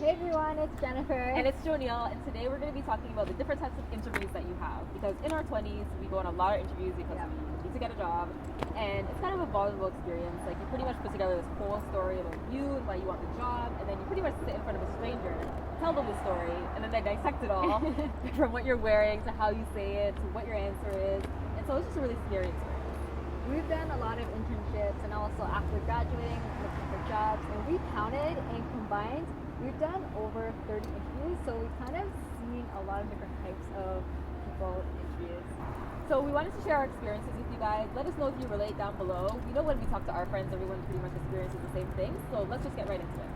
Hey everyone, it's Jennifer. And it's Joniel, and today we're going to be talking about the different types of interviews that you have. Because in our 20s, we go on a lot of interviews because we need to get a job, and it's kind of a vulnerable experience. Like, you pretty much put together this whole story about you and why you want the job, and then you pretty much sit in front of a stranger, tell them the story, and then they dissect it all from what you're wearing to how you say it to what your answer is. And so it's just a really scary experience. We've done a lot of internships and also after graduating, looking for jobs, and we counted and combined, we've done over 30 interviews, so we've kind of seen a lot of different types of people in interviews. So we wanted to share our experiences with you guys. Let us know if you relate down below. We know when we talk to our friends, everyone pretty much experiences the same thing, so let's just get right into it.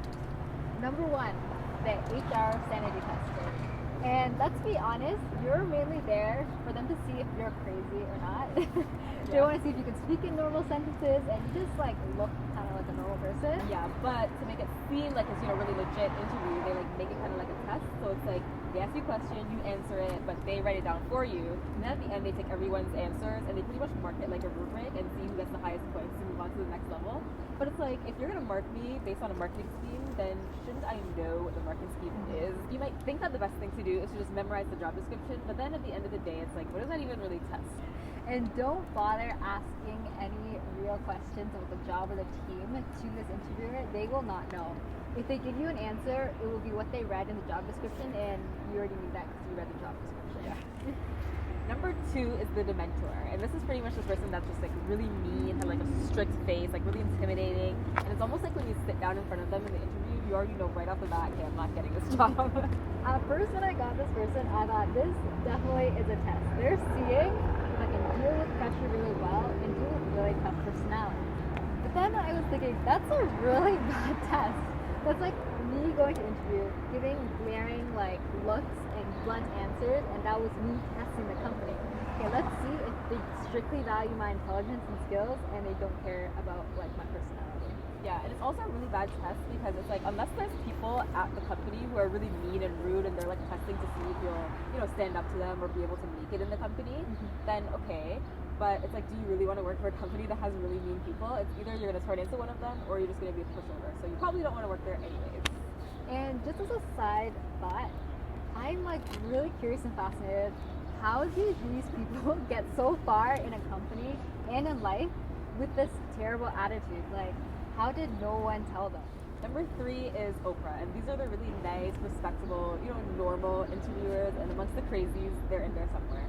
Number one, the HR sanity tester. And let's be honest, you're mainly there for them to see if you're crazy or not. They want to see if you can speak in normal sentences and you just like look kind of like a normal person. Yeah, but to make it seem like it's really legit interview, they like make it kind of like a test. So it's like they ask you a question, you answer it, but they write it down for you. And then at the end, they take everyone's answers and they pretty much mark it like a rubric and see who gets the highest points to move on to the next level. But it's like, if you're gonna mark me based on a marketing scheme, then shouldn't I know what the marketing scheme is? You might think that the best thing to do is to just memorize the job description, but then at the end of the day, it's like, what does that even really test? And don't bother asking any real questions about the job or the team to this interviewer. They will not know. If they give you an answer, it will be what they read in the job description, and you already knew that because you read the job description. Yeah. Number two is the dementor, and this is pretty much the person that's just like really mean, have like a strict face, like really intimidating, and it's almost like when you sit down in front of them in the interview, you already know right off the bat, okay, I'm not getting this job. At first, when I got this person, I thought this definitely is a test. They're seeing if I can deal with pressure really well and deal with really tough personality. But then I was thinking, that's a really bad test. That's like me going to interview, giving glaring like looks and blunt answers, and that was me testing the company. Okay, let's see if they strictly value my intelligence and skills and they don't care about like my personality. Yeah, and it's also a really bad test because it's like, unless there's people at the company who are really mean and rude and they're like testing to see if you'll stand up to them or be able to make it in the company, then okay. But it's like, do you really want to work for a company that has really mean people? It's either you're going to turn into one of them or you're just going to be a pushover. So you probably don't want to work there anyways. And just as a side thought, I'm like really curious and fascinated. How do these people get so far in a company and in life with this terrible attitude? Like, how did no one tell them? Number three is Oprah, and these are the really nice, respectable, normal interviewers, and amongst the crazies, they're in there somewhere.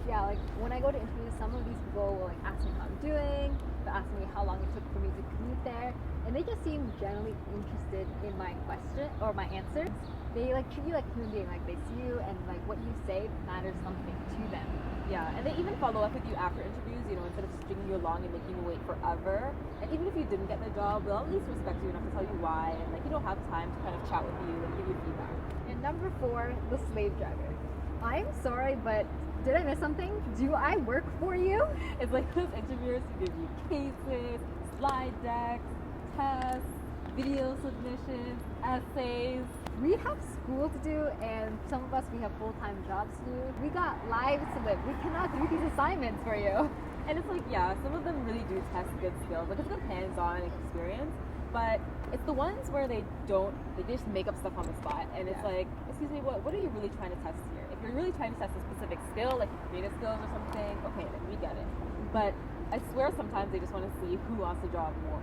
Yeah, like when I go to interviews, some of these people will like ask me how I'm doing, they'll ask me how long it took for me to commute there, and they just seem generally interested in my question or my answers. They like treat you like a human being, like they see you and like what you say matters something to them. Yeah, and they even follow up with you after interviews, instead of stringing you along and making you wait forever. And even if you didn't get the job, they'll at least respect you enough to tell you why, and like have time to kind of chat with you and give you feedback. And number four, the slave driver. I'm sorry, but did I miss something? Do I work for you? It's like those interviewers who give you cases, slide decks, tests, video submissions, essays. We have school to do, and some of us, we have full-time jobs to do. We got lives to live. We cannot do these assignments for you. And it's like, yeah, some of them really do test good skills. Like, it's good hands-on experience, but it's the ones where they just make up stuff on the spot. And it's like, excuse me, what are you really trying to test here? If you're really trying to test a specific skill, like creative skills or something, okay, then we get it. But I swear sometimes they just want to see who wants the job more.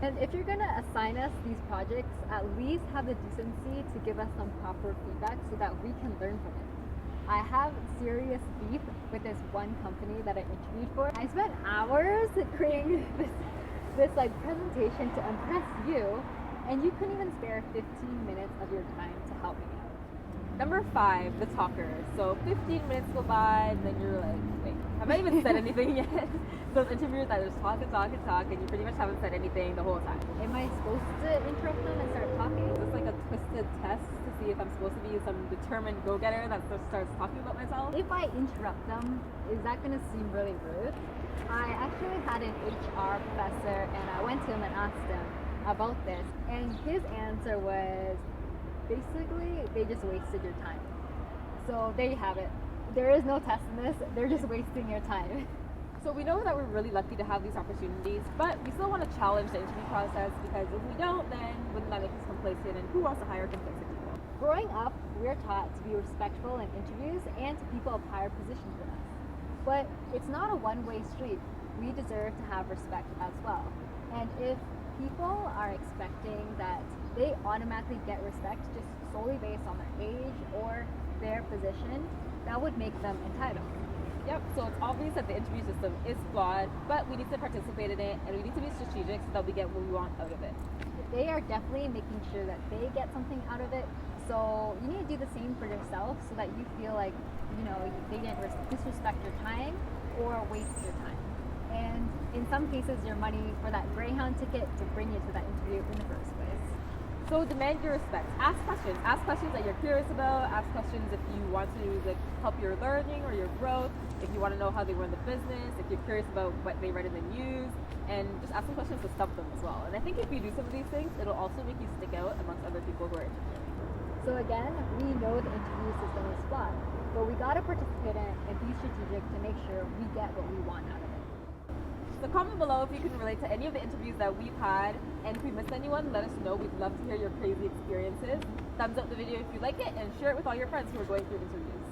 And if you're going to assign us these projects, at least have the decency to give us some proper feedback so that we can learn from it. I have serious beef with this one company that I interviewed for. I spent hours creating this like presentation to impress you, and you couldn't even spare 15 minutes of your time to help me out. Number five, the talkers. So 15 minutes go by, and then you're like, wait, have I even said anything yet? Those interviewers that just talk and talk and talk, and you pretty much haven't said anything the whole time. Am I supposed to interrupt them and start talking? Is this like a twisted test to see if I'm supposed to be some determined go-getter that just starts talking about myself? If I interrupt them, is that going to seem really rude? I actually had an HR professor, and I went to him and asked him about this, and his answer was, basically, they just wasted your time. So there you have it. There is no test in this. They're just wasting your time. So we know that we're really lucky to have these opportunities, but we still want to challenge the interview process because if we don't, then wouldn't that make us complacent? And who wants to hire complacent people? Growing up, we're taught to be respectful in interviews and to people of higher positions than us. But it's not a one-way street. We deserve to have respect as well. And if people are expecting that they automatically get respect just solely based on their age or their position, that would make them entitled. Yep, so it's obvious that the interview system is flawed, but we need to participate in it and we need to be strategic so that we get what we want out of it. They are definitely making sure that they get something out of it. So you need to do the same for yourself so that you feel like, they didn't disrespect your time or waste your time. And in some cases, your money for that Greyhound ticket to bring you to that interview in the first place. So demand your respect. Ask questions. Ask questions that you're curious about. Ask questions if you want to help your learning or your growth. If you want to know how they run the business. If you're curious about what they read in the news, and just ask them questions to stump them as well. And I think if you do some of these things, it'll also make you stick out amongst other people who are interested. So again, we know the interview system is flawed, but we gotta participate in it and be strategic to make sure we get what we want out of it. So comment below if you can relate to any of the interviews that we've had, and if we missed anyone, let us know. We'd love to hear your crazy experiences. Thumbs up the video if you like it, and share it with all your friends who are going through interviews.